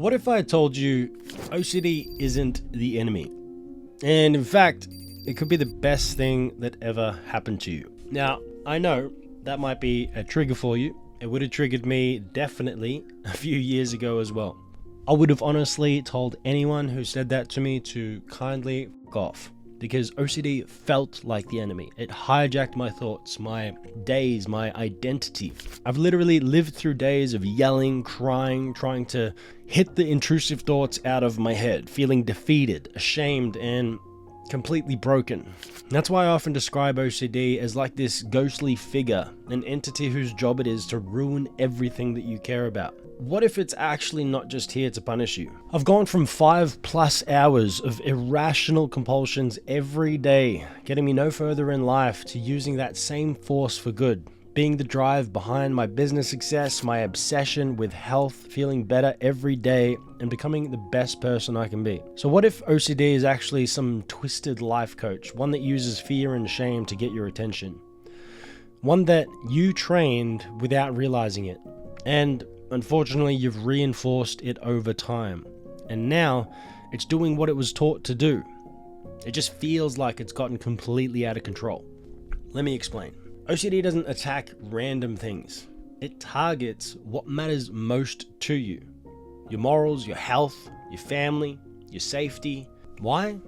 What if I told you OCD isn't the enemy? And in fact, it could be the best thing that ever happened to you. Now, I know that might be a trigger for you. It would have triggered me definitely a few years ago as well. I would have honestly told anyone who said that to me to kindly f*** off, because OCD felt like the enemy. It hijacked my thoughts, my days, my identity. I've literally lived through days of yelling, crying, trying to hit the intrusive thoughts out of my head, feeling defeated, ashamed, and completely broken. That's why I often describe OCD as like this ghostly figure, an entity whose job it is to ruin everything that you care about. What if it's actually not just here to punish you? I've gone from 5+ hours of irrational compulsions every day, getting me no further in life, to using that same force for good, being the drive behind my business success, my obsession with health, feeling better every day, and becoming the best person I can be. So what if OCD is actually some twisted life coach, one that uses fear and shame to get your attention? One that you trained without realizing it. And unfortunately, you've reinforced it over time. And now, it's doing what it was taught to do. It just feels like it's gotten completely out of control. Let me explain. OCD doesn't attack random things. It targets what matters most to you. Your morals, your health, your family, your safety. Why?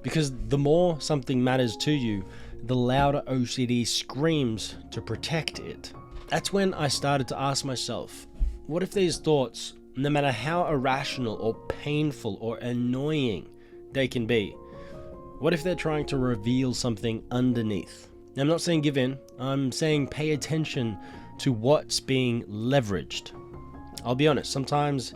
Because the more something matters to you, the louder OCD screams to protect it. That's when I started to ask myself, what if these thoughts, no matter how irrational or painful or annoying they can be, what if they're trying to reveal something underneath? Now, I'm not saying give in, I'm saying pay attention to what's being leveraged. I'll be honest, sometimes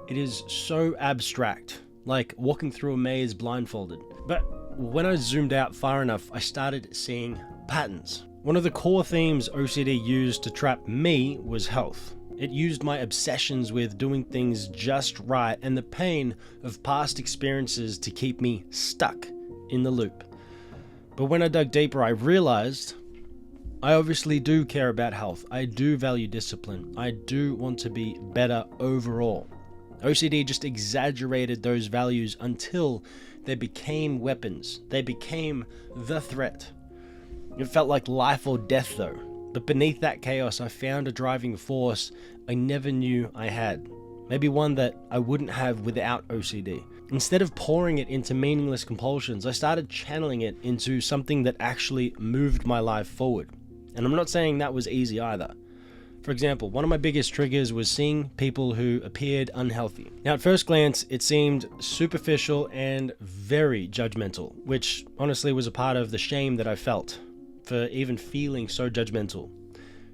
it is so abstract, like walking through a maze blindfolded. But when I zoomed out far enough, I started seeing patterns. One of the core themes OCD used to trap me was health. It used my obsessions with doing things just right and the pain of past experiences to keep me stuck in the loop. But when I dug deeper, I realized I obviously do care about health. I do value discipline. I do want to be better overall. OCD just exaggerated those values until they became weapons. They became the threat. It felt like life or death though. But beneath that chaos, I found a driving force I never knew I had. Maybe one that I wouldn't have without OCD. Instead of pouring it into meaningless compulsions, I started channeling it into something that actually moved my life forward. And I'm not saying that was easy either. For example, one of my biggest triggers was seeing people who appeared unhealthy. Now, at first glance, it seemed superficial and very judgmental, which honestly was a part of the shame that I felt for even feeling so judgmental.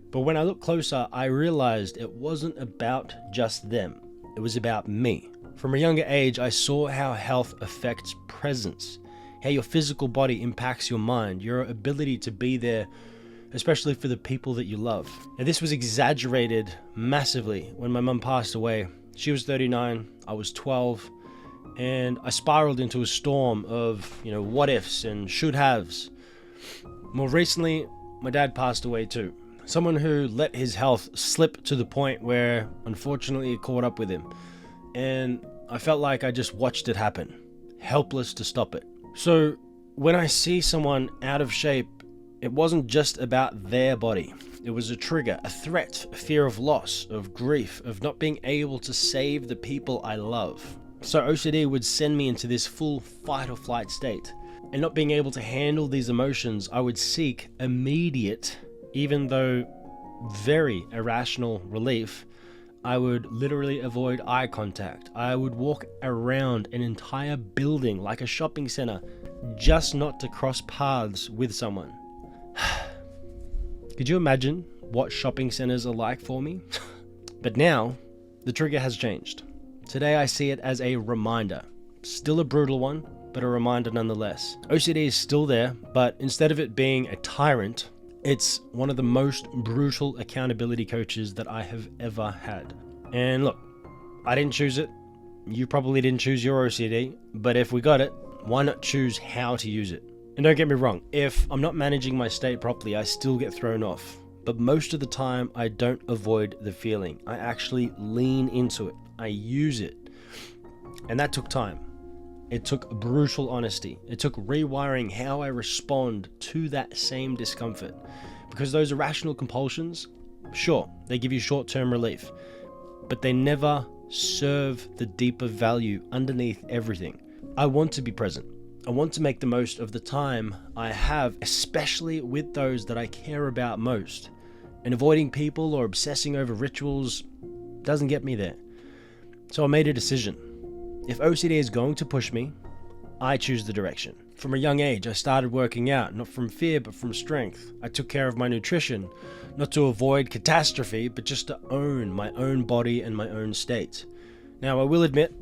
But when I looked closer, I realized it wasn't about just them. It was about me. From a younger age, I saw how health affects presence, how your physical body impacts your mind, your ability to be there, especially for the people that you love. And this was exaggerated massively when my mum passed away. She was 39, I was 12, and I spiraled into a storm of, what ifs and should haves. More recently, my dad passed away too. Someone who let his health slip to the point where, unfortunately, it caught up with him. And I felt like I just watched it happen, helpless to stop it. So when I see someone out of shape, it wasn't just about their body. It was a trigger, a threat, a fear of loss, of grief, of not being able to save the people I love. So OCD would send me into this full fight or flight state. And not being able to handle these emotions, I would seek immediate, even though very irrational relief. I would literally avoid eye contact. I would walk around an entire building like a shopping center just not to cross paths with someone. Could you imagine what shopping centers are like for me? But now, the trigger has changed. Today I see it as a reminder. Still a brutal one, but a reminder nonetheless. OCD is still there, but instead of it being a tyrant, it's one of the most brutal accountability coaches that I have ever had. And look, I didn't choose it. You probably didn't choose your OCD, but if we got it, why not choose how to use it? And don't get me wrong, if I'm not managing my state properly, I still get thrown off. But most of the time, I don't avoid the feeling. I actually lean into it. I use it. And that took time. It took brutal honesty. It took rewiring how I respond to that same discomfort. Because those irrational compulsions, sure, they give you short-term relief, but they never serve the deeper value underneath everything. I want to be present. I want to make the most of the time I have, especially with those that I care about most. And avoiding people or obsessing over rituals doesn't get me there. So I made a decision. If OCD is going to push me, I choose the direction. From a young age, I started working out, not from fear, but from strength. I took care of my nutrition, not to avoid catastrophe, but just to own my own body and my own state. Now, I will admit,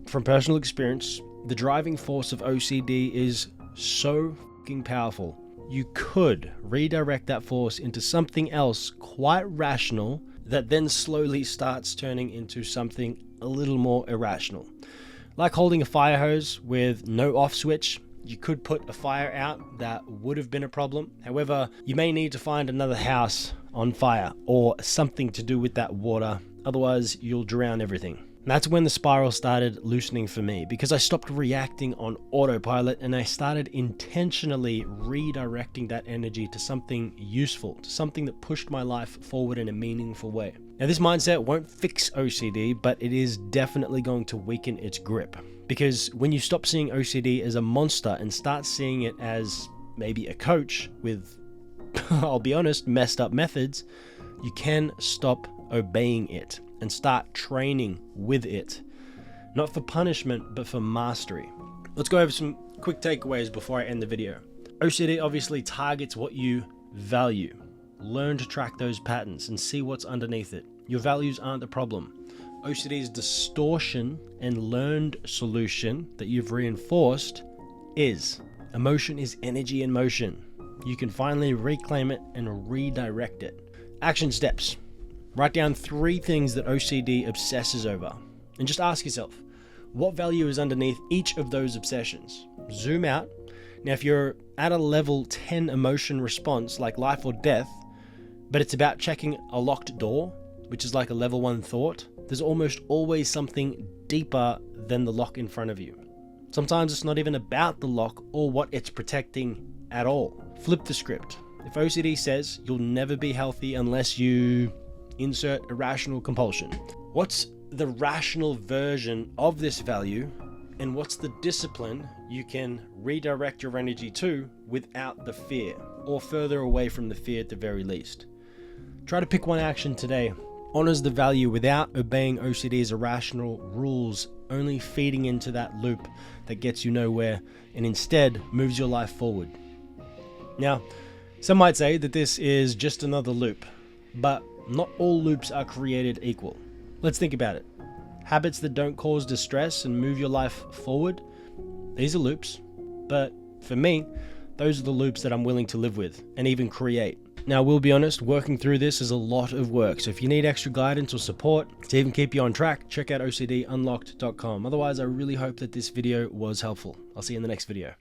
from personal experience, the driving force of OCD is so fucking powerful. You could redirect that force into something else quite rational that then slowly starts turning into something a little more irrational. Like holding a fire hose with no off switch, you could put a fire out that would have been a problem. However, you may need to find another house on fire or something to do with that water. Otherwise, you'll drown everything. And that's when the spiral started loosening for me, because I stopped reacting on autopilot and I started intentionally redirecting that energy to something useful, to something that pushed my life forward in a meaningful way. Now, this mindset won't fix OCD, but it is definitely going to weaken its grip. Because when you stop seeing OCD as a monster and start seeing it as maybe a coach with, I'll be honest, messed up methods, you can stop obeying it and start training with it. Not for punishment, but for mastery. Let's go over some quick takeaways before I end the video. OCD obviously targets what you value. Learn to track those patterns and see what's underneath it. Your values aren't the problem. OCD's distortion and learned solution that you've reinforced is. Emotion is energy in motion. You can finally reclaim it and redirect it. Action steps. Write down 3 things that OCD obsesses over. And just ask yourself, what value is underneath each of those obsessions? Zoom out. Now, if you're at a level 10 emotion response, like life or death, but it's about checking a locked door, which is like a level 1 thought, there's almost always something deeper than the lock in front of you. Sometimes it's not even about the lock or what it's protecting at all. Flip the script. If OCD says you'll never be healthy unless you insert irrational compulsion, what's the rational version of this value, and what's the discipline you can redirect your energy to without the fear, or further away from the fear at the very least? Try to pick one action today. Honors the value without obeying OCD's irrational rules, only feeding into that loop that gets you nowhere and instead moves your life forward. Now, some might say that this is just another loop, but not all loops are created equal. Let's think about it. Habits that don't cause distress and move your life forward, these are loops. But for me, those are the loops that I'm willing to live with and even create. Now, we'll be honest, working through this is a lot of work. So if you need extra guidance or support to even keep you on track, check out OCDunlocked.com. Otherwise, I really hope that this video was helpful. I'll see you in the next video.